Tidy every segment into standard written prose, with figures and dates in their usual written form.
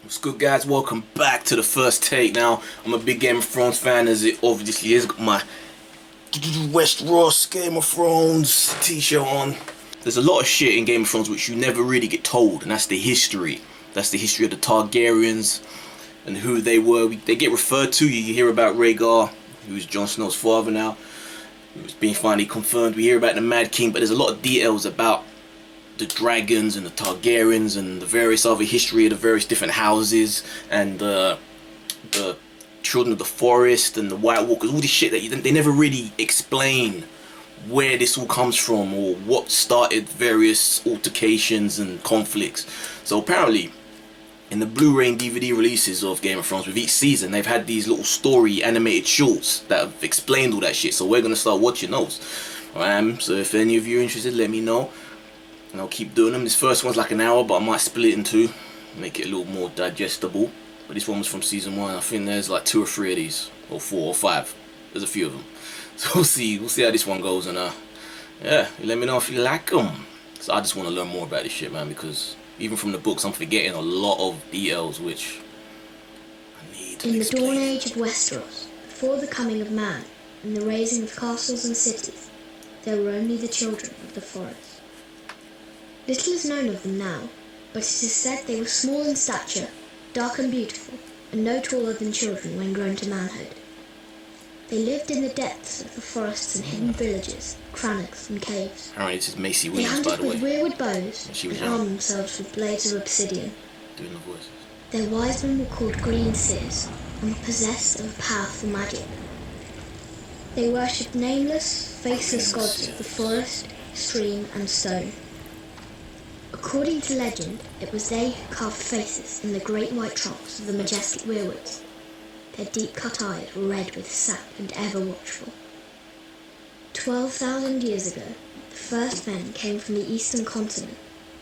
What's good, guys? Welcome back to the first take. Now, I'm a big Game of Thrones fan, as it obviously is. Got my Westeros Game of Thrones t-shirt on. There's a lot of shit in Game of Thrones which you never really get told, and that's the history. That's the history of the Targaryens and who they were. They get referred to. You hear about Rhaegar, who's Jon Snow's father now. It's being finally confirmed. We hear about the Mad King, but there's a lot of details about the dragons and the Targaryens and the various other history of the various different houses and the children of the forest and the White Walkers, all this shit that they never really explain where this all comes from or what started various altercations and conflicts. So apparently in the Blu-ray and DVD releases of Game of Thrones, with each season they've had these little story animated shorts that have explained all that shit, so we're gonna start watching those. So if any of you are interested, let me know and I'll keep doing them. This first one's like an hour, but I might split it in two, make it a little more digestible. But this one was from season 1. I think there's like 2 or 3 of these, or 4 or 5. There's a few of them. So we'll see how this one goes, and yeah, you let me know if you like them. So I just want to learn more about this shit, man, because even from the books I'm forgetting a lot of details which I need to In the explain. dawn age of Westeros, before the coming of man and the raising of castles and cities, there were only the children of the forest. Little is known of them now, but it is said they were small in stature, dark and beautiful, and no taller than children when grown to manhood. They lived in the depths of the forests and hidden villages, crannogs and caves. Apparently this is Macy They Williams, by hunted the with way. weirwood bows She was and young. armed themselves with blades of obsidian. Doing the voices. Their wise men were called green seers and were possessed of powerful magic. They worshipped nameless, faceless gods of the forest, stream and stone. According to legend, it was they who carved faces in the great white trunks of the majestic weirwoods. Their deep-cut eyes were red with sap and ever watchful. 12,000 years ago, the first men came from the eastern continent,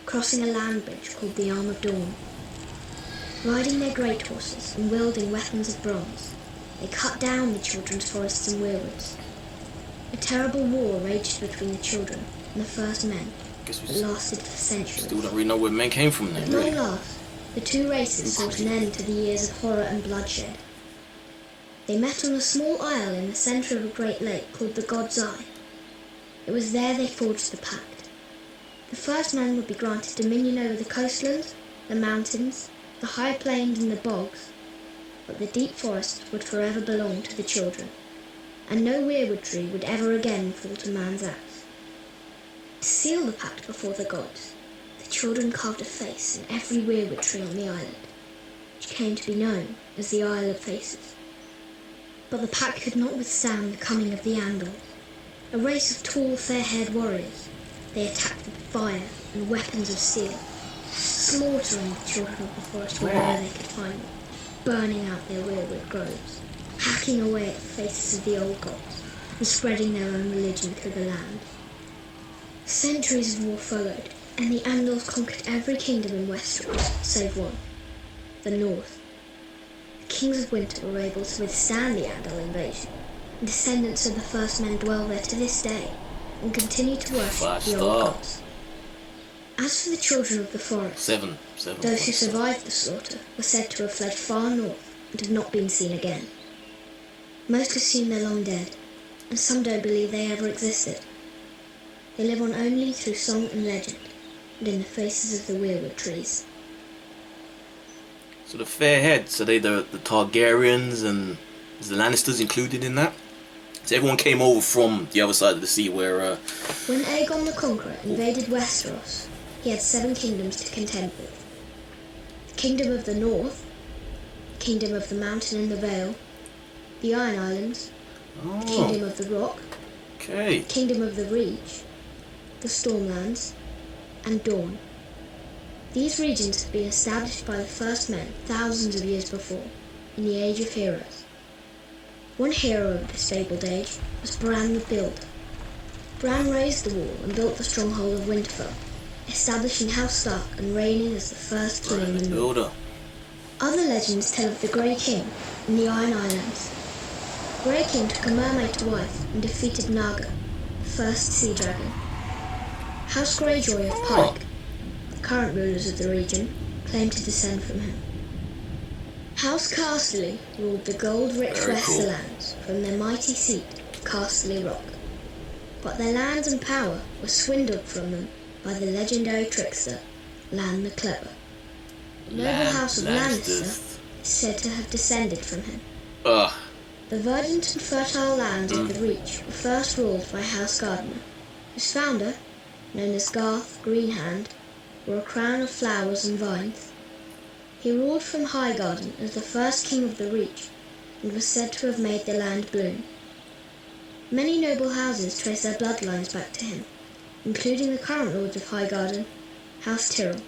crossing a land bridge called the Arm of Dawn. Riding their great horses and wielding weapons of bronze, they cut down the children's forests and weirwoods. A terrible war raged between the children and the first men Guess we that lasted for centuries. still don't really know where men came from then, At long really. last, the two races sought an end to the years of horror and bloodshed. They met on a small isle in the centre of a great lake called the God's Eye. It was there they forged the pact. The first man would be granted dominion over the coastlands, the mountains, the high plains and the bogs, but the deep forest would forever belong to the children, and no weirwood tree would ever again fall to man's axe. To seal the pact before the gods, the children carved a face in every weirwood tree on the island, which came to be known as the Isle of Faces. But the pact could not withstand the coming of the Andals, a race of tall, fair-haired warriors. They attacked with fire and weapons of steel, slaughtering the children of the forest wherever they could find them, burning out their weirwood groves, hacking away at the faces of the old gods, and spreading their own religion through the land. Centuries of war followed, and the Andals conquered every kingdom in Westeros, save one, the North. The Kings of Winter were able to withstand the Andal invasion, and descendants of the first men dwell there to this day, and continue to worship the old gods. As for the children of the forest, Seven. those who survived the slaughter were said to have fled far north and have not been seen again. Most assume they're long dead, and some don't believe they ever existed. They live on only through song and legend, and in the faces of the weirwood trees. So the fair heads, are they the Targaryens, and is the Lannisters included in that? So everyone came over from the other side of the sea where When Aegon the Conqueror invaded Westeros, he had 7 kingdoms to contend with. The Kingdom of the North, the Kingdom of the Mountain and the Vale, the Iron Islands, the Kingdom of the Rock, okay. the Kingdom of the Reach, the Stormlands, and Dawn. These regions had been established by the first men thousands of years before, in the Age of Heroes. One hero of this fabled age was Bran the Builder. Bran raised the wall and built the stronghold of Winterfell, establishing House Stark and reigning as the first king in the North. Builder. Other legends tell of the Grey King in the Iron Islands. Grey King took a mermaid to wife and defeated Naga, the first sea dragon. House Greyjoy of Pike, the current rulers of the region, claim to descend from him. House Casterly ruled the gold-rich Very cool. Westerlands from their mighty seat of Casterly Rock. But their lands and power were swindled from them by the legendary trickster, Lan the Clever. The noble house of Lannister is said to have descended from him. Ugh. The verdant and fertile lands of the Reach were first ruled by House Gardener, whose founder, known as Garth Greenhand, wore a crown of flowers and vines. He ruled from Highgarden as the first king of the Reach, and was said to have made the land bloom. Many noble houses trace their bloodlines back to him, including the current lords of Highgarden, House Tyrell.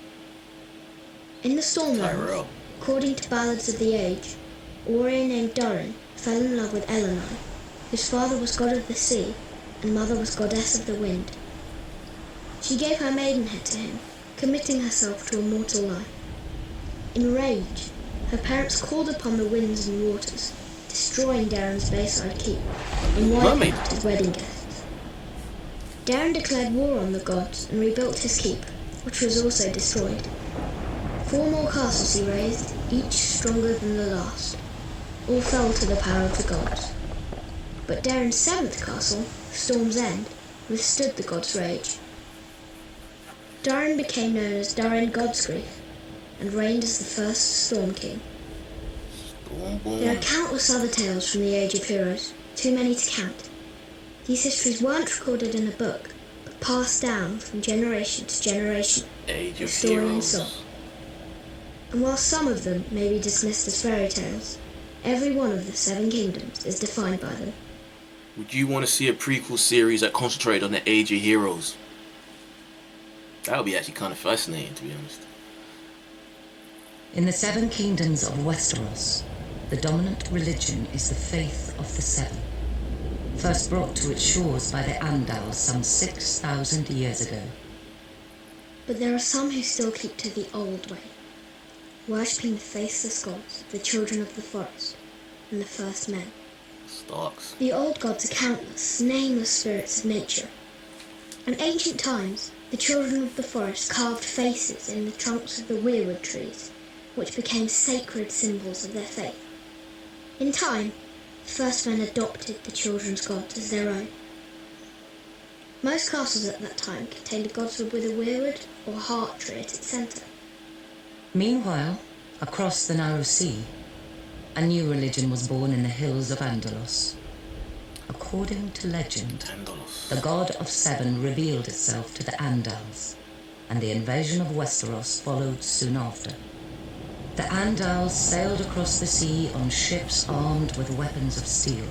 In the Stormlands, Tyrell. according to ballads of the age, a warrior named Doran fell in love with Elenai, whose father was god of the sea and mother was goddess of the wind. She gave her maidenhead to him, committing herself to a mortal life. In rage, her parents called upon the winds and waters, destroying Darren's Bayside Keep and wiping out his wedding guests. Darren declared war on the gods and rebuilt his keep, which was also destroyed. 4 more castles he raised, each stronger than the last. All fell to the power of the gods. But Darren's 7th castle, Storm's End, withstood the gods' rage. Darren became known as Darren Godsgrief, and reigned as the first Storm King. There are countless other tales from the Age of Heroes, too many to count. These histories weren't recorded in a book, but passed down from generation to generation, Age of story and Heroes. song. And while some of them may be dismissed as fairy tales, every one of the 7 kingdoms is defined by them. Would you want to see a prequel series that concentrated on the Age of Heroes? That would be actually kind of fascinating, to be honest. In the 7 kingdoms of Westeros, the dominant religion is the faith of the Seven, first brought to its shores by the Andals some 6,000 years ago. But there are some who still keep to the old way, worshipping the faceless gods, the children of the forest, and the first men. Starks. The old gods are countless, nameless spirits of nature. In ancient times, the children of the forest carved faces in the trunks of the weirwood trees, which became sacred symbols of their faith. In time, the first men adopted the children's gods as their own. Most castles at that time contained a god's wood with a weirwood or heart tree at its centre. Meanwhile, across the narrow sea, a new religion was born in the hills of Andalos. According to legend, Andalos. the god of 7 revealed itself to the Andals, and the invasion of Westeros followed soon after. The Andals sailed across the sea on ships armed with weapons of steel.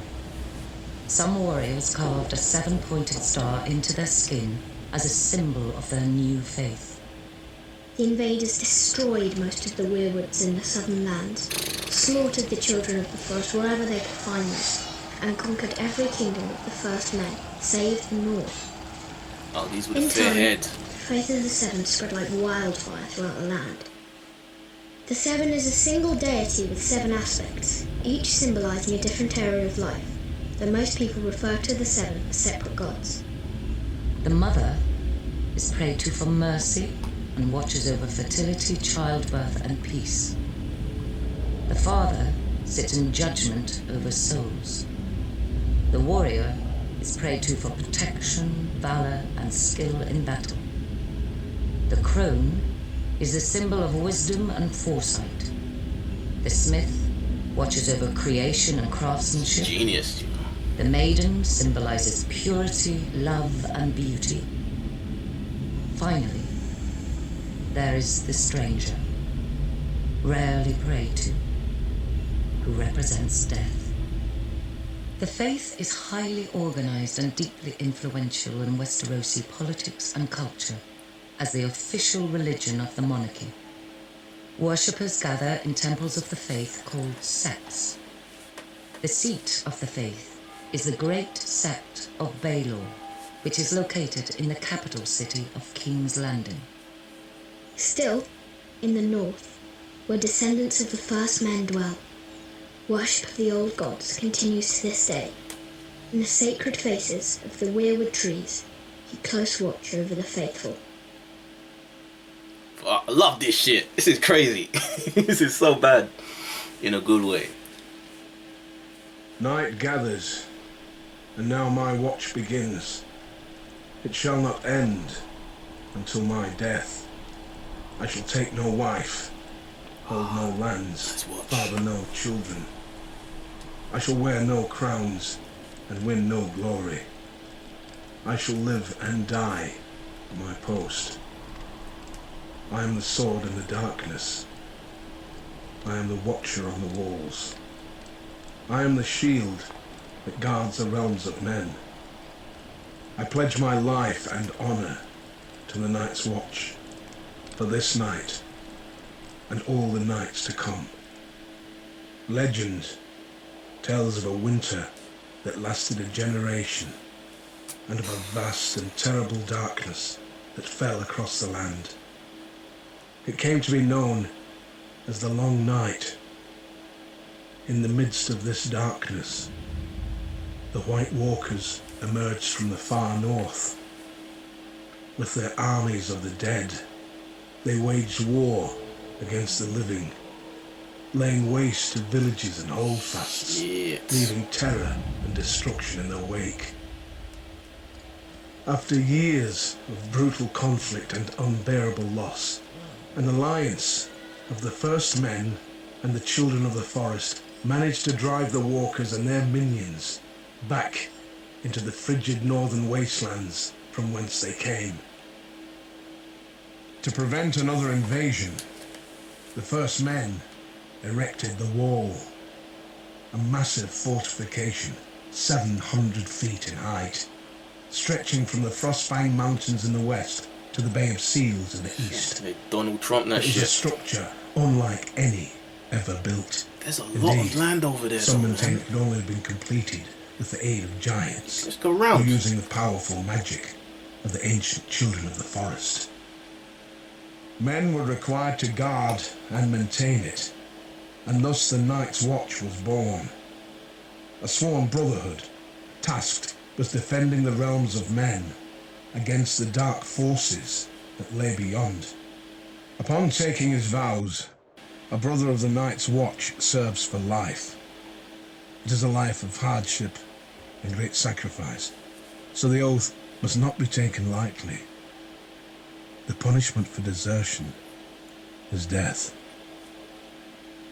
Some warriors carved a 7-pointed star into their skin as a symbol of their new faith. The invaders destroyed most of the weirwoods in the southern lands, slaughtered the children of the forest wherever they could find them, and conquered every kingdom of the first men, save the north. Oh, these were the In fair time, head. the faith of the 7 spread like wildfire throughout the land. The 7 is a single deity with 7 aspects, each symbolising a different area of life, though most people refer to the 7 as separate gods. The mother is prayed to for mercy and watches over fertility, childbirth, and peace. The father sits in judgment over souls. The warrior is prayed to for protection, valor, and skill in battle. The crone is a symbol of wisdom and foresight. The smith watches over creation and craftsmanship. Genius. The maiden symbolizes purity, love, and beauty. Finally, there is the stranger, rarely prayed to, who represents death. The faith is highly organized and deeply influential in Westerosi politics and culture as the official religion of the monarchy. Worshippers gather in temples of the faith called septs. The seat of the faith is the Great Sept of Baelor, which is located in the capital city of King's Landing. Still, in the north, where descendants of the first men dwell, worship of the old gods continues to this day. In the sacred faces of the weirwood trees, keep close watch over the faithful. Oh, I love this shit. This is crazy. This is so bad. in a good way. Night gathers, and now my watch begins. It shall not end until my death. I shall take no wife, hold no lands, father no children. I shall wear no crowns and win no glory. I shall live and die at my post. I am the sword in the darkness. I am the watcher on the walls. I am the shield that guards the realms of men. I pledge my life and honor to the night's watch, for this night and all the nights to come. Legend tells of a winter that lasted a generation, and of a vast and terrible darkness that fell across the land. It came to be known as the Long Night. In the midst of this darkness, the White Walkers emerged from the far north. With their armies of the dead, they waged war against the living, laying waste to villages and holdfasts, leaving terror and destruction in their wake. After years of brutal conflict and unbearable loss, an alliance of the first men and the children of the forest managed to drive the walkers and their minions back into the frigid northern wastelands from whence they came. To prevent another invasion, the first men erected the Wall, a massive fortification 700 feet in height, stretching from the Frostfang Mountains in the west to the Bay of Seals in the east. Donald Trump, that it was a structure unlike any ever built. There's a lot of land over there. Some maintain it could only have been completed with the aid of giants, let's go round, or using the powerful magic of the ancient children of the forest. Men were required to guard and maintain it, and thus the Night's Watch was born. A sworn brotherhood, tasked with defending the realms of men against the dark forces that lay beyond. Upon taking his vows, a brother of the Night's Watch serves for life. It is a life of hardship and great sacrifice, so the oath must not be taken lightly. The punishment for desertion is death.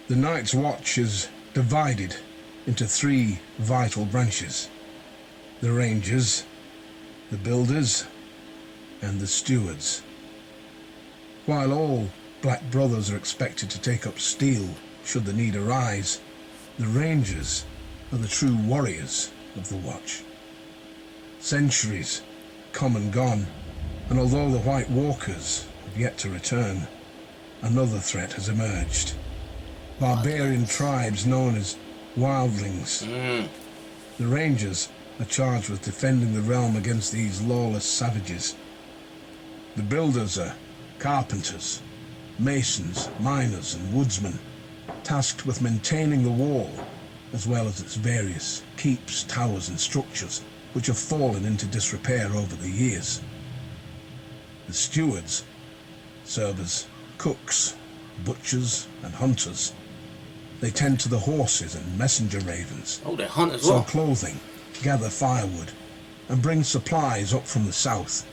The Night's Watch is divided into 3 vital branches: the Rangers, the Builders, and the Stewards. While all Black Brothers are expected to take up steel should the need arise, the Rangers are the true warriors of the Watch. Centuries come and gone, and although the White Walkers have yet to return, another threat has emerged. Barbarian tribes known as Wildlings. The Rangers are charged with defending the realm against these lawless savages. The Builders are carpenters, masons, miners, and woodsmen, tasked with maintaining the wall, as well as its various keeps, towers, and structures, which have fallen into disrepair over the years. The Stewards serve as cooks, butchers, and hunters. They tend to the horses and messenger ravens, they're hunters, sell clothing, gather firewood, and bring supplies up from the south.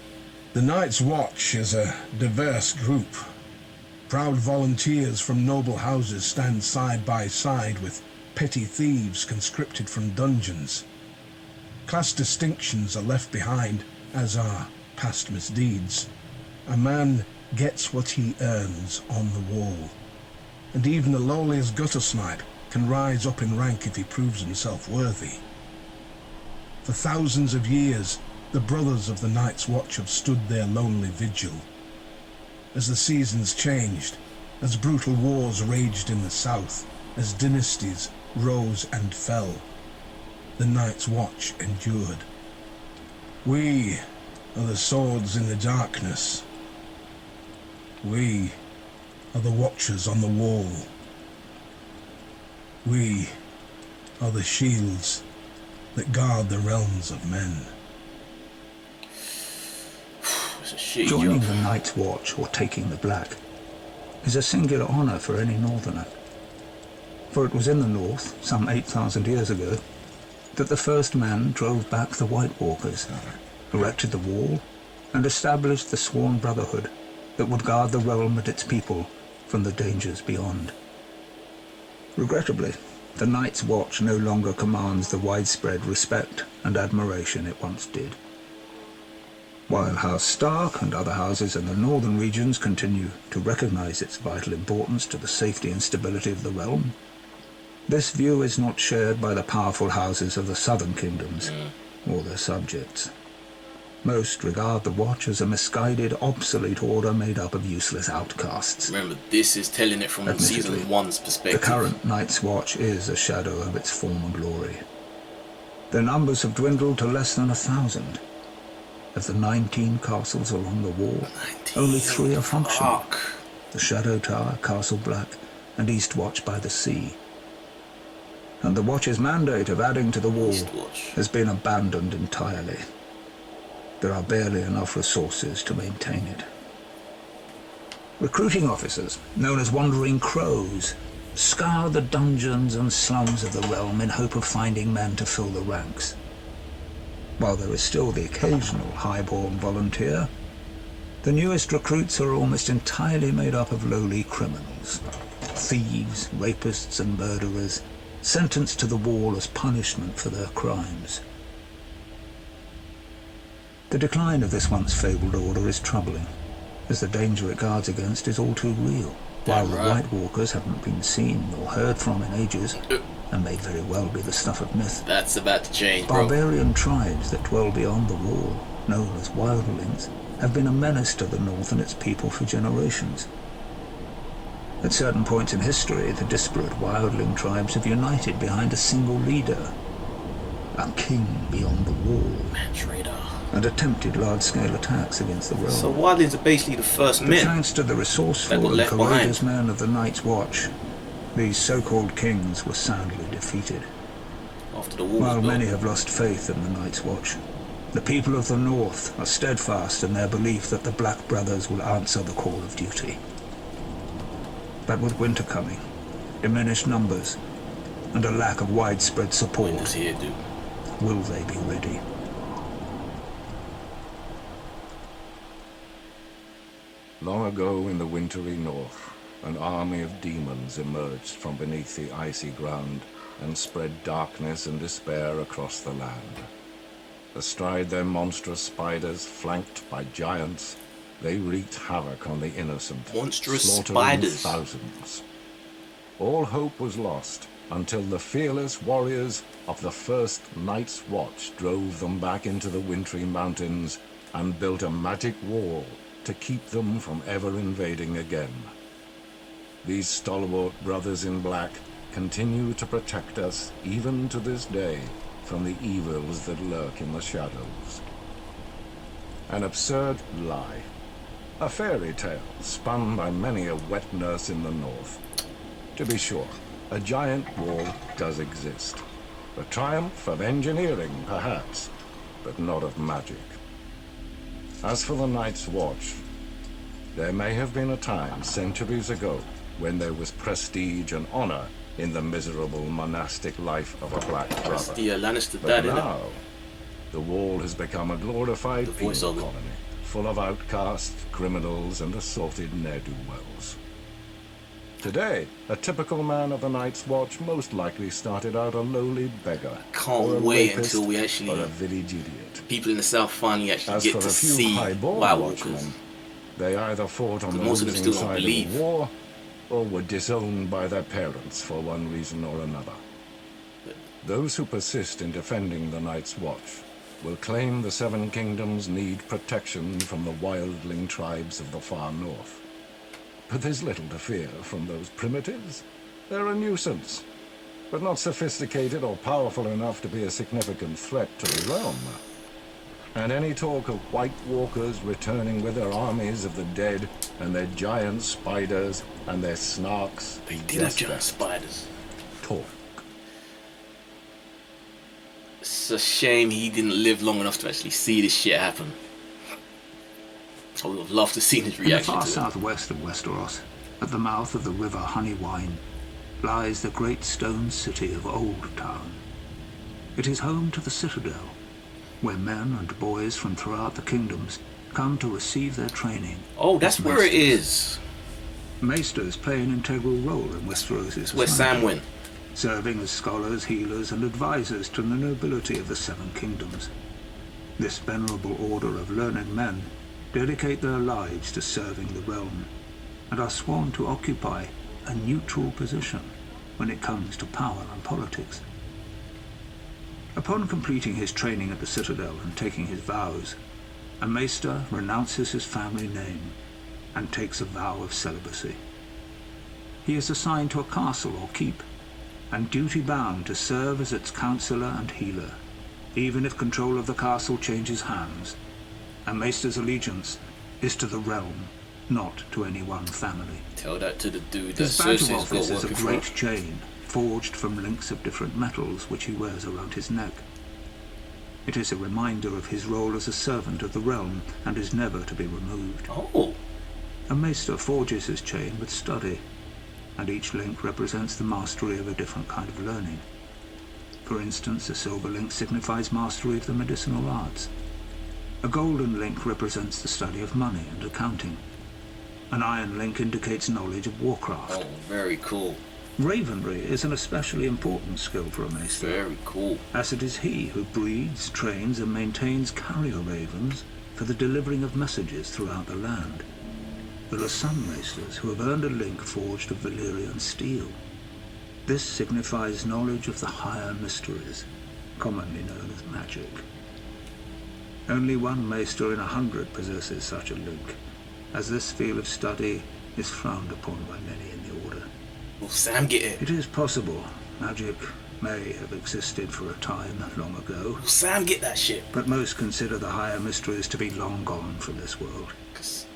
The Night's Watch is a diverse group. Proud volunteers from noble houses stand side by side with petty thieves conscripted from dungeons. Class distinctions are left behind, as are past misdeeds. A man gets what he earns on the wall, and even the lowliest gutter snipe can rise up in rank if he proves himself worthy. For thousands of years, the brothers of the Night's Watch have stood their lonely vigil. As the seasons changed, as brutal wars raged in the south, as dynasties rose and fell, the Night's Watch endured. We are the swords in the darkness. We are the watchers on the wall. We are the shields that guard the realms of men. Joining the Night's Watch, or taking the Black, is a singular honour for any northerner. For it was in the north, some 8,000 years ago, that the first man drove back the White Walkers, erected the wall, and established the sworn brotherhood that would guard the realm and its people from the dangers beyond. Regrettably, the Night's Watch no longer commands the widespread respect and admiration it once did. While House Stark and other houses in the northern regions continue to recognize its vital importance to the safety and stability of the realm, this view is not shared by the powerful houses of the southern kingdoms or their subjects. Most regard the Watch as a misguided, obsolete order made up of useless outcasts. Remember, this is telling it from Season 1's perspective. The current Night's Watch is a shadow of its former glory. Their numbers have dwindled to less than 1,000. Of the 19 castles along the wall, only 3 are functional. The Shadow Tower, Castle Black, and Eastwatch by the Sea. And the Watch's mandate of adding to the wall has been abandoned entirely. There are barely enough resources to maintain it. Recruiting officers, known as Wandering Crows, scour the dungeons and slums of the realm in hope of finding men to fill the ranks. While there is still the occasional highborn volunteer, the newest recruits are almost entirely made up of lowly criminals. Thieves, rapists and murderers, sentenced to the wall as punishment for their crimes. The decline of this once fabled order is troubling, as the danger it guards against is all too real. While the White Walkers haven't been seen or heard from in ages, and may very well be the stuff of myth. That's about to change, bro. Barbarian tribes that dwell beyond the wall, known as wildlings, have been a menace to the north and its people for generations. At certain points in history, the disparate wildling tribes have united behind a single leader, a king beyond the wall, and attempted large-scale attacks against the realm. So wildlings are basically the first men. Thanks to the resourceful and courageous men of the Night's Watch, these so-called kings were soundly defeated. After the war, while many have lost faith in the Night's Watch, the people of the North are steadfast in their belief that the Black Brothers will answer the call of duty. But with winter coming, diminished numbers, and a lack of widespread support, will they be ready? Long ago in the wintry north, an army of demons emerged from beneath the icy ground and spread darkness and despair across the land. Astride their monstrous spiders, flanked by giants, they wreaked havoc on the innocent, slaughtering thousands. All hope was lost until the fearless warriors of the first Night's Watch drove them back into the wintry mountains and built a magic wall to keep them from ever invading again. These stalwart brothers in black continue to protect us even to this day from the evils that lurk in the shadows. An absurd lie. A fairy tale spun by many a wet nurse in the north. To be sure, a giant wall does exist. A triumph of engineering, perhaps, but not of magic. As for the Night's Watch, there may have been a time centuries ago when there was prestige and honor in the miserable monastic life of a Black Brother. That's the Lannister but dad, now, the wall has become a glorified penal colony, full of outcasts, criminals, and assaulted ne'er-do-wells. Today, a typical man of the Night's Watch most likely started out a lowly beggar. Can't wait until we actually, or a village idiot. People in the south finally actually get to see White Walkers. They either fought on the losing side of the war, or were disowned by their parents for one reason or another. Those who persist in defending the Night's Watch will claim the Seven Kingdoms need protection from the wildling tribes of the far north. But there's little to fear from those primitives. They're a nuisance, but not sophisticated or powerful enough to be a significant threat to the realm. And any talk of White Walkers returning with their armies of the dead and their giant spiders and their snarks. They did have giant spiders. Talk. It's a shame he didn't live long enough to actually see this shit happen. I would have loved to see his reaction to it. In the far southwest of Westeros, at the mouth of the river Honeywine, lies the great stone city of Old Town. It is home to the Citadel, where men and boys from throughout the kingdoms come to receive their training. Oh, that's as where it maesters. is. Maesters play an integral role in Westeros' Where Sam went. serving as scholars, healers, and advisors to the nobility of the Seven Kingdoms. This venerable order of learned men dedicate their lives to serving the realm, and are sworn to occupy a neutral position when it comes to power and politics. Upon completing his training at the Citadel and taking his vows, a maester renounces his family name and takes a vow of celibacy. He is assigned to a castle or keep, and duty-bound to serve as its counselor and healer, even if control of the castle changes hands. A maester's allegiance is to the realm, not to any one family. Tell that to the dude that His badge of Cersei's got office is a working great for. chain, forged from links of different metals which he wears around his neck. It is a reminder of his role as a servant of the realm, and is never to be removed. Oh, A maester forges his chain with study, and each link represents the mastery of a different kind of learning. For instance, a silver link signifies mastery of the medicinal arts. A golden link represents the study of money and accounting. An iron link indicates knowledge of warcraft. oh, very cool. Ravenry is an especially important skill for a maester, Very cool. as it is he who breeds, trains, and maintains carrier ravens for the delivering of messages throughout the land. There are some maesters who have earned a link forged of Valyrian steel. This signifies knowledge of the higher mysteries, commonly known as magic. Only one maester in 100 possesses such a link, as this field of study is frowned upon by many in the Order. Will Sam get it? It is possible magic may have existed for a time long ago, Will Sam get that shit? but most consider the higher mysteries to be long gone from this world. 'Cause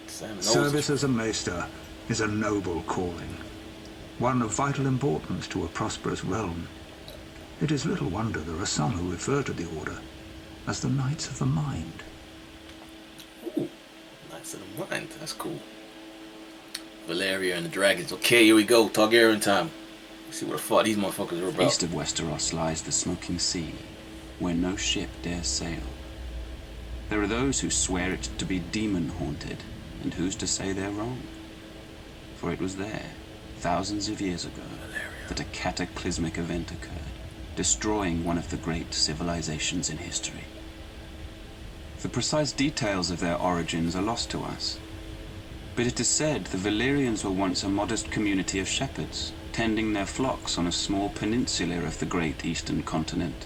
Sam knows Service it. as a maester is a noble calling, one of vital importance to a prosperous realm. It is little wonder there are some who refer to the Order as the Knights of the Mind. Ooh, Knights of the Mind. That's cool. Valeria and the dragons. Okay, here we go. Targaryen time. Let's see what the fuck these motherfuckers are about. East of Westeros lies the smoking sea, where no ship dares sail. There are those who swear it to be demon-haunted, and who's to say they're wrong? For it was there, thousands of years ago, that a cataclysmic event occurred, destroying one of the great civilizations in history. The precise details of their origins are lost to us, but it is said the Valyrians were once a modest community of shepherds, tending their flocks on a small peninsula of the great eastern continent.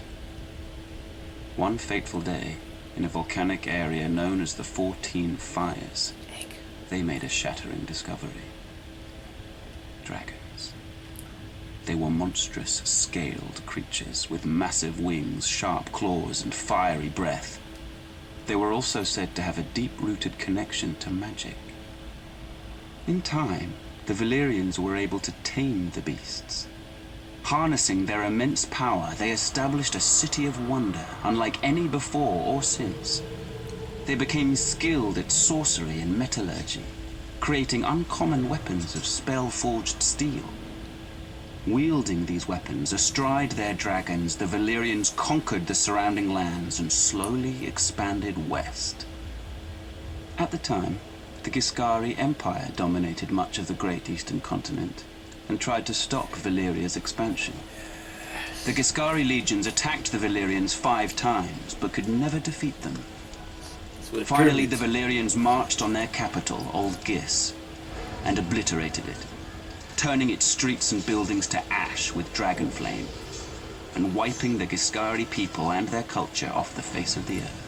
One fateful day, in a volcanic area known as the 14 Fires, they made a shattering discovery. Dragons. They were monstrous, scaled creatures with massive wings, sharp claws, and fiery breath. They were also said to have a deep-rooted connection to magic. In time, the Valyrians were able to tame the beasts. Harnessing their immense power, they established a city of wonder, unlike any before or since. They became skilled at sorcery and metallurgy, creating uncommon weapons of spell-forged steel. Wielding these weapons astride their dragons, the Valyrians conquered the surrounding lands and slowly expanded west. At the time, the Giscari Empire dominated much of the great eastern continent and tried to stop Valyria's expansion. The Giscari legions attacked the Valyrians 5 times, but could never defeat them. Finally, the Valyrians marched on their capital, Old Gis, and obliterated it, turning its streets and buildings to ash with dragon flame, and wiping the Giscari people and their culture off the face of the earth.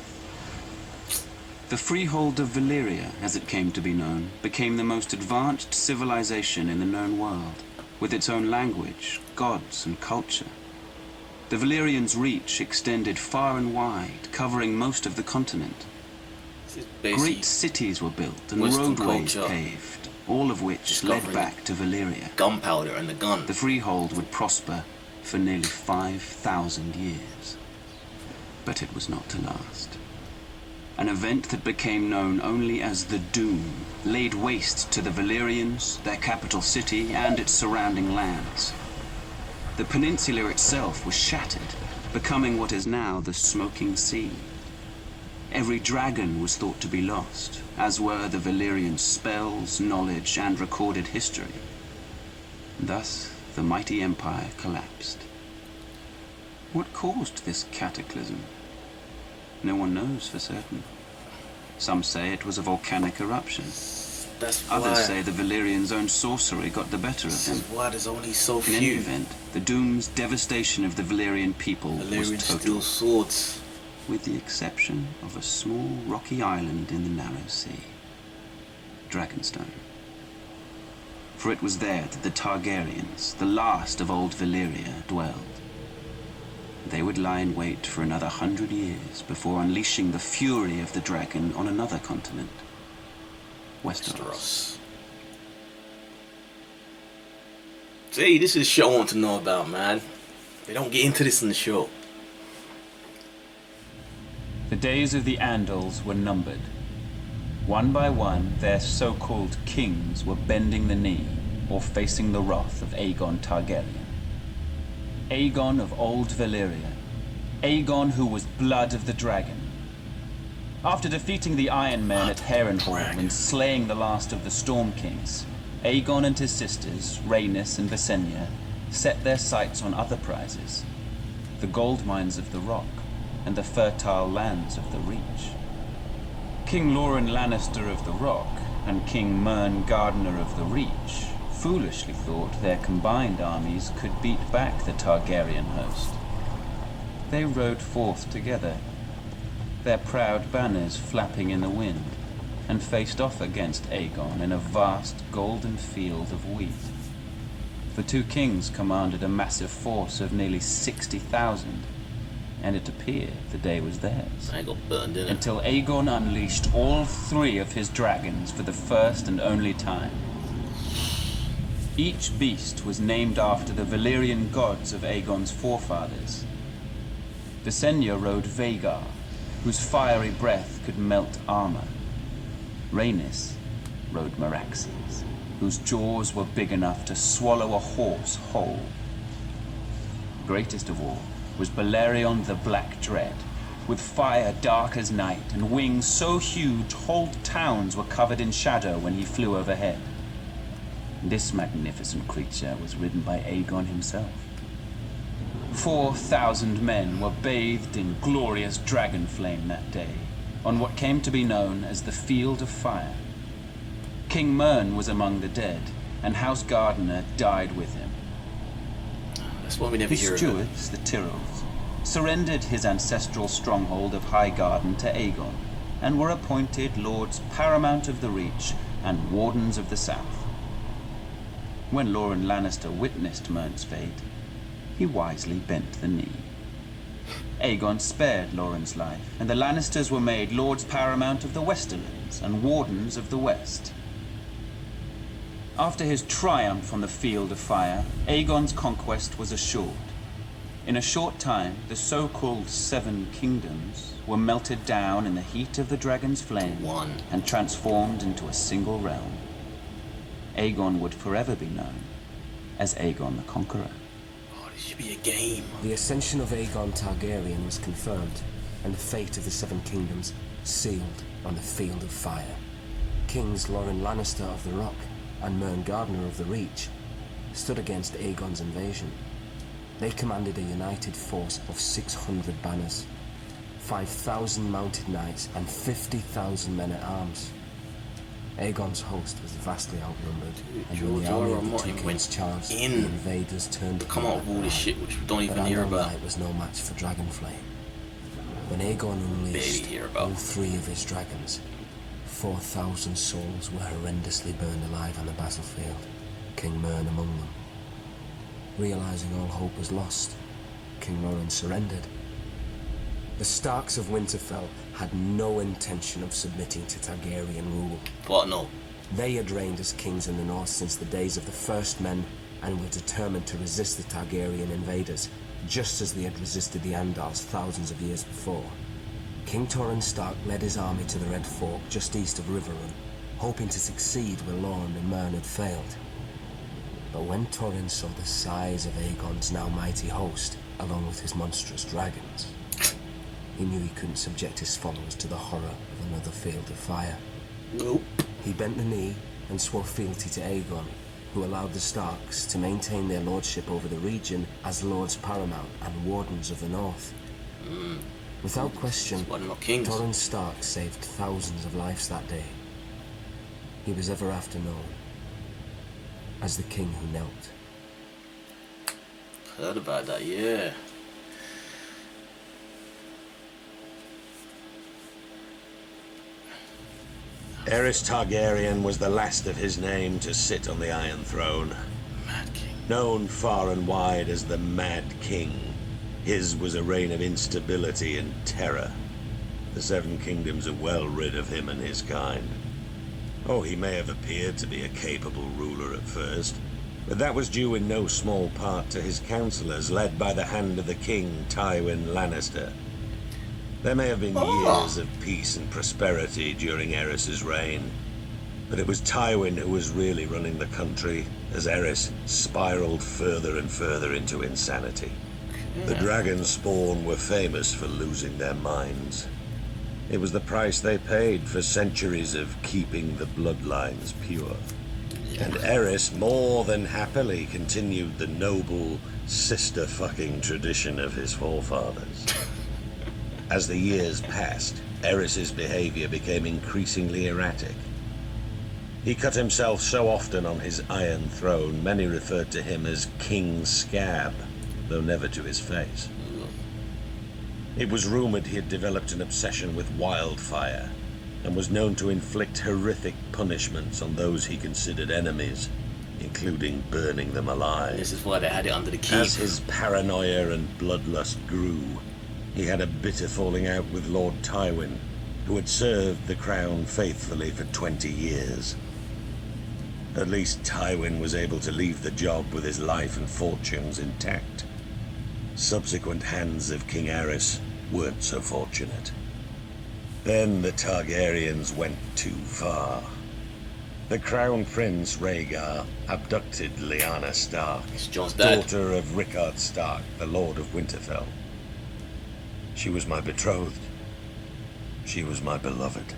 The freehold of Valyria, as it came to be known, became the most advanced civilization in the known world, with its own language, gods, and culture. The Valyrians' reach extended far and wide, covering most of the continent. Great cities were built and Western roadways culture. paved, all of which led Discovering back to Valyria. Gunpowder and the gun. The freehold would prosper for nearly 5,000 years. But it was not to last. An event that became known only as the Doom laid waste to the Valyrians, their capital city, and its surrounding lands. The peninsula itself was shattered, becoming what is now the Smoking Sea. Every dragon was thought to be lost, as were the Valyrian spells, knowledge, and recorded history. Thus, the mighty empire collapsed. What caused this cataclysm? No one knows for certain. Some say it was a volcanic eruption. Others say the Valyrians' own sorcery got the better of them. Why there's only so few? In any event, the Doom's devastation of the Valyrian people was total, steal swords, with the exception of a small rocky island in the narrow sea, Dragonstone. For it was there that the Targaryens, the last of old Valyria, dwelled. They would lie in wait for another 100 years before unleashing the fury of the dragon on another continent, Westeros. See, this is a show I want to know about, man. They don't get into this in the show. The days of the Andals were numbered. One by one, their so-called kings were bending the knee or facing the wrath of Aegon Targaryen. Aegon of old Valyria. Aegon who was blood of the dragon. After defeating the Iron Men at Harrenhal and slaying the last of the Storm Kings, Aegon and his sisters, Rhaenys and Visenya, set their sights on other prizes, the gold mines of the Rock and the fertile lands of the Reach. King Loren Lannister of the Rock and King Mern Gardener of the Reach foolishly thought their combined armies could beat back the Targaryen host. They rode forth together, their proud banners flapping in the wind, and faced off against Aegon in a vast golden field of wheat. The two kings commanded a massive force of nearly 60,000, and it appeared the day was theirs. I got burned in it. Until Aegon unleashed all three of his dragons for the first and only time. Each beast was named after the Valyrian gods of Aegon's forefathers. Visenya rode Vhagar, whose fiery breath could melt armor. Rhaenys rode Meraxes, whose jaws were big enough to swallow a horse whole. Greatest of all was Balerion the Black Dread, with fire dark as night and wings so huge whole towns were covered in shadow when he flew overhead. This magnificent creature was ridden by Aegon himself. 4,000 men were bathed in glorious dragon flame that day, on what came to be known as the Field of Fire. King Mern was among the dead, and House Gardener died with him. That's why we never His hear of it. stewards, the Tyrells, surrendered his ancestral stronghold of Highgarden to Aegon, and were appointed Lords Paramount of the Reach and Wardens of the South. When Loren Lannister witnessed Mern's fate, he wisely bent the knee. Aegon spared Loren's life, and the Lannisters were made Lords Paramount of the Westerlands and Wardens of the West. After his triumph on the Field of Fire, Aegon's conquest was assured. In a short time, the so-called Seven Kingdoms were melted down in the heat of the dragon's flame and transformed into a single realm. Aegon would forever be known as Aegon the Conqueror. Oh, this should be a game. The ascension of Aegon Targaryen was confirmed, and the fate of the Seven Kingdoms sealed on the Field of Fire. Kings Loren Lannister of the Rock and Mern Gardener of the Reach stood against Aegon's invasion. They commanded a united force of 600 banners, 5,000 mounted knights, and 50,000 men-at-arms. Aegon's host was vastly outnumbered, and when the army of the two kings charged, the invaders turned to come out of all this shit which we don't even hear about. It was no match for Dragonflame. When Aegon unleashed all three of his dragons, 4,000 souls were horrendously burned alive on the battlefield, King Mern among them. Realizing all hope was lost, King Loren surrendered. The Starks of Winterfell had no intention of submitting to Targaryen rule. What, no? They had reigned as kings in the north since the days of the First Men and were determined to resist the Targaryen invaders, just as they had resisted the Andals thousands of years before. King Torrhen Stark led his army to the Red Fork just east of Riverrun, hoping to succeed where Lorne and Mern had failed. But when Torrhen saw the size of Aegon's now mighty host, along with his monstrous dragons, he knew he couldn't subject his followers to the horror of another field of fire. Nope. He bent the knee and swore fealty to Aegon, who allowed the Starks to maintain their lordship over the region as Lords Paramount and Wardens of the North. Without question, Why they're not kings? Torrhen Stark saved thousands of lives that day. He was ever after known as the king who knelt. Heard about that, yeah. Aerys Targaryen was the last of his name to sit on the Iron Throne. Mad King. Known far and wide as the Mad King, his was a reign of instability and terror. The Seven Kingdoms are well rid of him and his kind. Oh, he may have appeared to be a capable ruler at first, but that was due in no small part to his counselors, led by the hand of the king, Tywin Lannister. There may have been years of peace and prosperity during Aerys's reign, but it was Tywin who was really running the country as Aerys spiraled further and further into insanity. The dragon spawn were famous for losing their minds. It was the price they paid for centuries of keeping the bloodlines pure. And Aerys more than happily continued the noble sister-fucking tradition of his forefathers. As the years passed, Aerys's behavior became increasingly erratic. He cut himself so often on his Iron Throne, many referred to him as King Scab, though never to his face. It was rumored he had developed an obsession with wildfire, and was known to inflict horrific punishments on those he considered enemies, including burning them alive. This is why they had it under the keep. As his paranoia and bloodlust grew, he had a bitter falling out with Lord Tywin, who had served the crown faithfully for 20 years. At least Tywin was able to leave the job with his life and fortunes intact. Subsequent hands of King Aerys weren't so fortunate. Then the Targaryens went too far. The Crown Prince Rhaegar abducted Lyanna Stark, It's Jon's dad. daughter of Rickard Stark, the Lord of Winterfell. She was my betrothed. She was my beloved.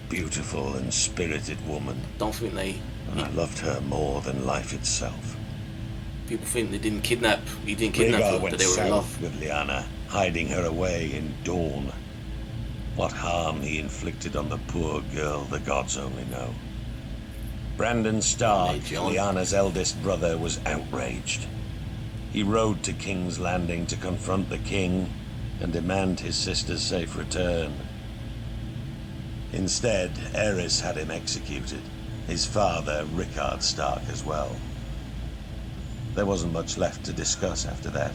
Beautiful and spirited woman, Don't think they. and I loved her more than life itself. People think they didn't kidnap. He didn't kidnap Rhaegar her, went that they were in love. south with Lyanna, hiding her away in Dorne. What harm he inflicted on the poor girl, the gods only know. Brandon Stark, Hey, Jon. Lyanna's eldest brother, was outraged. He rode to King's Landing to confront the king and demand his sister's safe return. Instead, Aerys had him executed, his father, Rickard Stark, as well. There wasn't much left to discuss after that.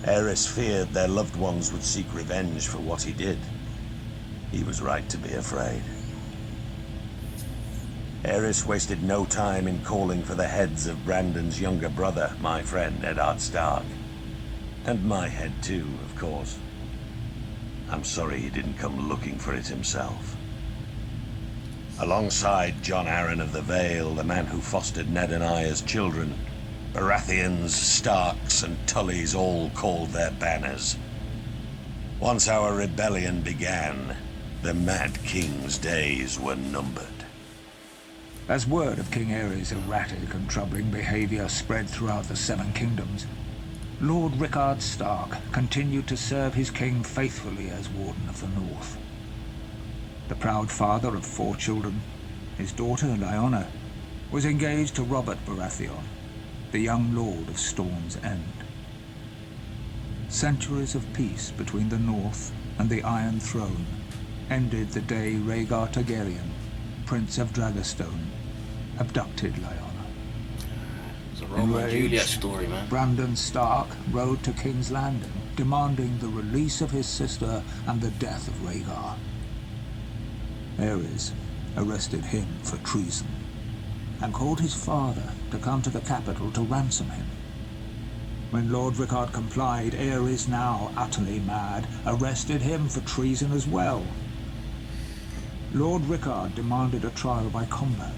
Aerys feared their loved ones would seek revenge for what he did. He was right to be afraid. Aerys wasted no time in calling for the heads of Brandon's younger brother, my friend Eddard Stark. And my head too, of course. I'm sorry he didn't come looking for it himself. Alongside Jon Arryn of the Vale, the man who fostered Ned and I as children, Baratheons, Starks, and Tullys all called their banners. Once our rebellion began, the Mad King's days were numbered. As word of King Aerys' erratic and troubling behavior spread throughout the Seven Kingdoms, Lord Rickard Stark continued to serve his king faithfully as Warden of the North. The proud father of 4 children, his daughter Lyanna, was engaged to Robert Baratheon, the young lord of Storm's End. Centuries of peace between the North and the Iron Throne ended the day Rhaegar Targaryen, Prince of Dragonstone, abducted Lyanna. It's a Romeo and Juliet Enraged, story, man. Brandon Stark rode to King's Landing, demanding the release of his sister and the death of Rhaegar. Aerys arrested him for treason and called his father to come to the capital to ransom him. When Lord Rickard complied, Ares, now utterly mad, arrested him for treason as well. Lord Rickard demanded a trial by combat.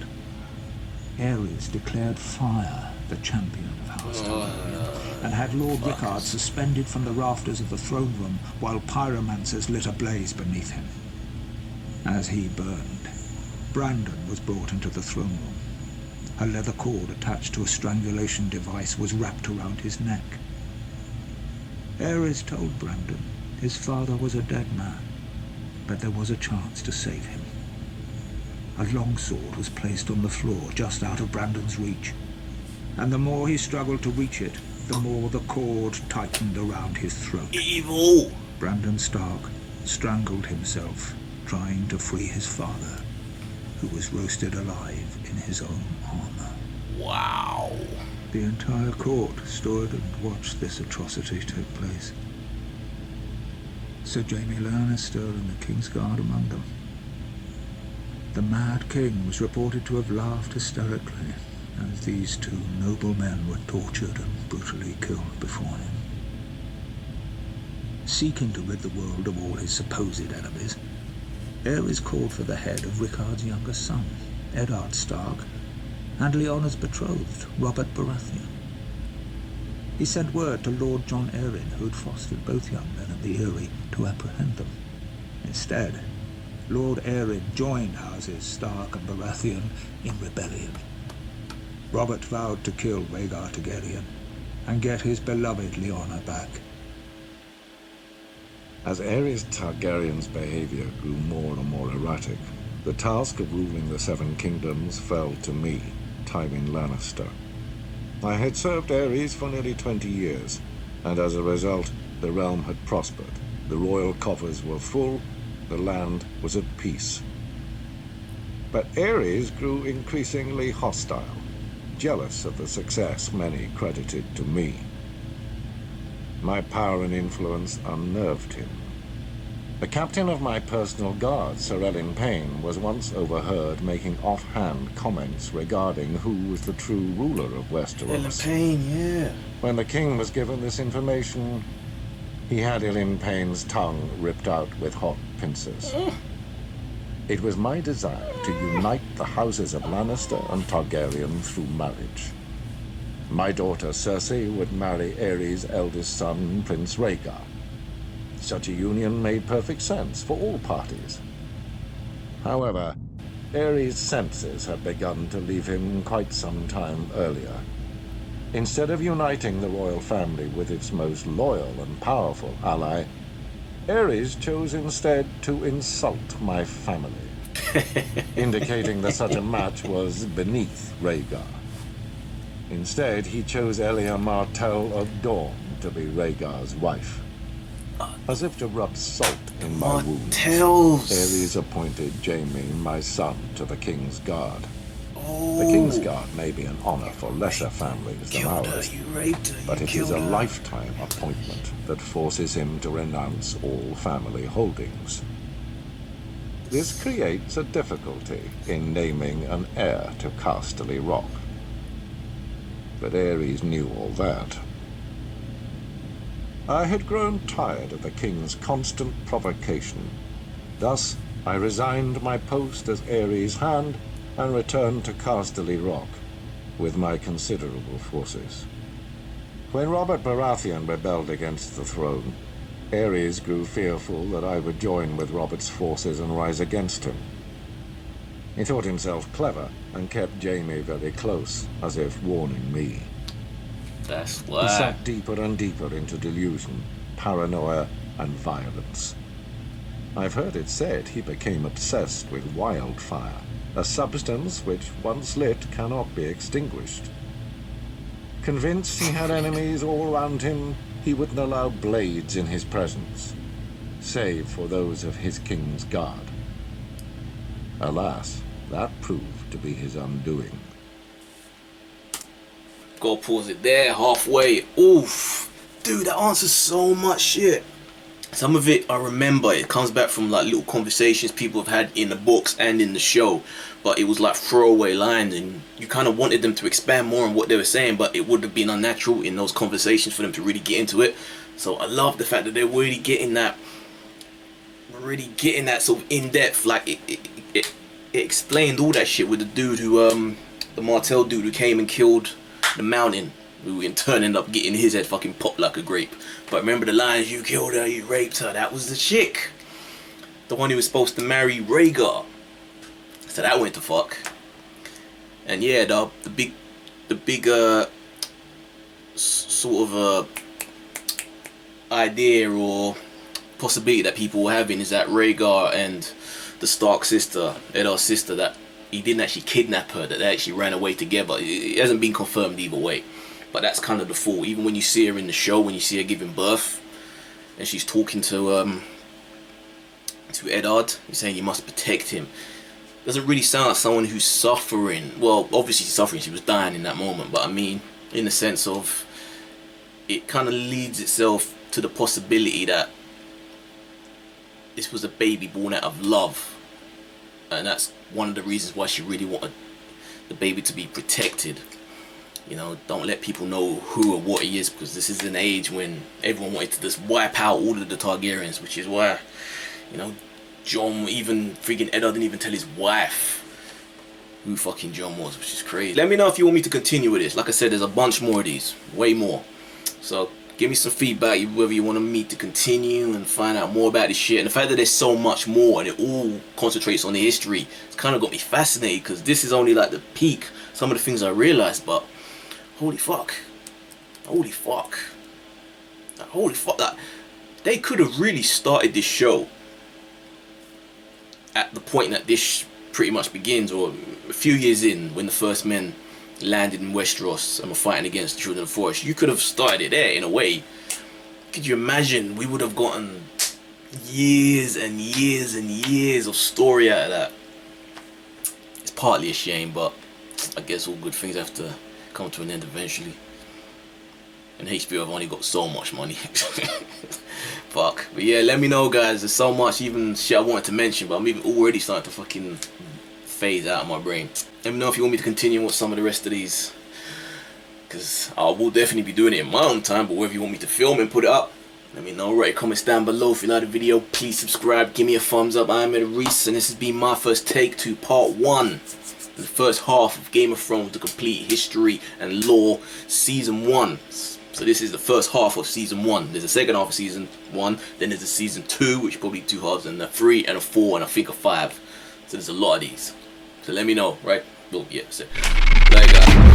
Ares declared Fire the champion of House Targaryen, and had Lord Rickard suspended from the rafters of the throne room while pyromancers lit a blaze beneath him. As he burned, Brandon was brought into the throne room. A leather cord attached to a strangulation device was wrapped around his neck. Ares told Brandon his father was a dead man, but there was a chance to save him. A longsword was placed on the floor just out of Brandon's reach, and the more he struggled to reach it, the more the cord tightened around his throat. Evil! Brandon Stark strangled himself trying to free his father, who was roasted alive in his own armor. Wow. The entire court stood and watched this atrocity take place. Sir Jaime Lannister and the Kingsguard among them. The Mad King was reported to have laughed hysterically as these two noble men were tortured and brutally killed before him. Seeking to rid the world of all his supposed enemies, Ares called for the head of Rickard's younger son, Eddard Stark, and Lyanna's betrothed, Robert Baratheon. He sent word to Lord John Arryn, who had fostered both young men at the Eyrie, to apprehend them. Instead, Lord Arryn joined houses Stark and Baratheon in rebellion. Robert vowed to kill Rhaegar Targaryen and get his beloved Lyanna back. As Aerys Targaryen's behavior grew more and more erratic, the task of ruling the Seven Kingdoms fell to me, Tywin Lannister. I had served Aerys for nearly 20 years, and as a result, the realm had prospered. The royal coffers were full, the land was at peace. But Aerys grew increasingly hostile, jealous of the success many credited to me. My power and influence unnerved him. The captain of my personal guard, Sir Elyn Payne, was once overheard making offhand comments regarding who was the true ruler of Westeros. Elyn Payne, yeah. When the king was given this information, he had Elyn Payne's tongue ripped out with hot pincers. It was my desire to unite the houses of Lannister and Targaryen through marriage. My daughter Cersei would marry Aerys' eldest son, Prince Rhaegar. Such a union made perfect sense for all parties. However, Aerys' senses had begun to leave him quite some time earlier. Instead of uniting the royal family with its most loyal and powerful ally, Aerys chose instead to insult my family, indicating that such a match was beneath Rhaegar. Instead, he chose Elia Martell of Dorne to be Rhaegar's wife. As if to rub salt in my wounds, Aerys appointed Jaime, my son, to the King's Guard. The King's Guard may be an honor for lesser families than ours, but it is a lifetime appointment that forces him to renounce all family holdings. This creates a difficulty in naming an heir to Casterly Rock. But Aerys knew all that. I had grown tired of the King's constant provocation. Thus, I resigned my post as Aerys' hand and returned to Casterly Rock with my considerable forces. When Robert Baratheon rebelled against the throne, Aerys grew fearful that I would join with Robert's forces and rise against him. He thought himself clever and kept Jaime very close, as if warning me. That's why. He sank deeper and deeper into delusion, paranoia, and violence. I've heard it said he became obsessed with wildfire, a substance which, once lit, cannot be extinguished. Convinced he had enemies all around him, he wouldn't allow blades in his presence, save for those of his King's Guard. Alas, that proved to be his undoing. Gotta pause it there, halfway. Oof. Dude, that answers so much shit. Some of it I remember, it comes back from like little conversations people have had in the books and in the show, but it was like throwaway lines, and you kind of wanted them to expand more on what they were saying, but it would have been unnatural in those conversations for them to really get into it. So I love the fact that they're really getting that sort of in-depth. Like it explained all that shit with the dude who the Martell dude who came and killed the Mountain, who in turn ended up getting his head fucking popped like a grape. But remember the lines, you killed her, you raped her, that was the chick, the one who was supposed to marry Rhaegar. So that went to fuck. And yeah, the big sort of idea or possibility that people were having is that Rhaegar and the Stark sister, Eddard's sister, that he didn't actually kidnap her, that they actually ran away together. It hasn't been confirmed either way, but that's kind of the thought. Even when you see her in the show, when you see her giving birth and she's talking to Eddard, he's saying you must protect him. Doesn't really sound like someone who's suffering. Well, obviously she's suffering, she was dying in that moment, but I mean in the sense of it kind of leads itself to the possibility that this was a baby born out of love, and that's one of the reasons why she really wanted the baby to be protected. You know, don't let people know who or what he is, because this is an age when everyone wanted to just wipe out all of the Targaryens, which is why, you know, Jon, even freaking Eddard didn't even tell his wife who fucking Jon was, which is crazy. Let me know if you want me to continue with this. Like I said, there's a bunch more of these, way more. So give me some feedback, whether you want me to continue and find out more about this shit. And the fact that there's so much more and it all concentrates on the history, it's kind of got me fascinated, because this is only like the peak, some of the things I realized, but holy fuck, holy fuck, holy fuck, that they could have really started this show at the point that this pretty much begins, or a few years in, when the first men landed in Westeros and were fighting against the Children of the Forest. You could have started it there in a way. Could you imagine? We would have gotten years and years and years of story out of that. It's partly a shame, but I guess all good things have to come to an end eventually. And HBO have only got so much money. Fuck. But yeah, let me know, guys. There's so much even shit I wanted to mention, but I'm even already starting to fucking phase out of my brain. Let me know if you want me to continue with some of the rest of these, because I will definitely be doing it in my own time, but whether you want me to film and put it up, let me know. Write comments down below. If you like the video, please subscribe, give me a thumbs up. I'm Ed Reese, and this has been my first take to part 1, the first half of Game of Thrones, the complete history and lore, season 1. So this is the first half of season 1. There's a second half of season 1, then there's a season 2, which probably 2 halves, and a 3 and a 4 and I think a 5. So there's a lot of these. So let me know, right? Well, yeah, so there you go.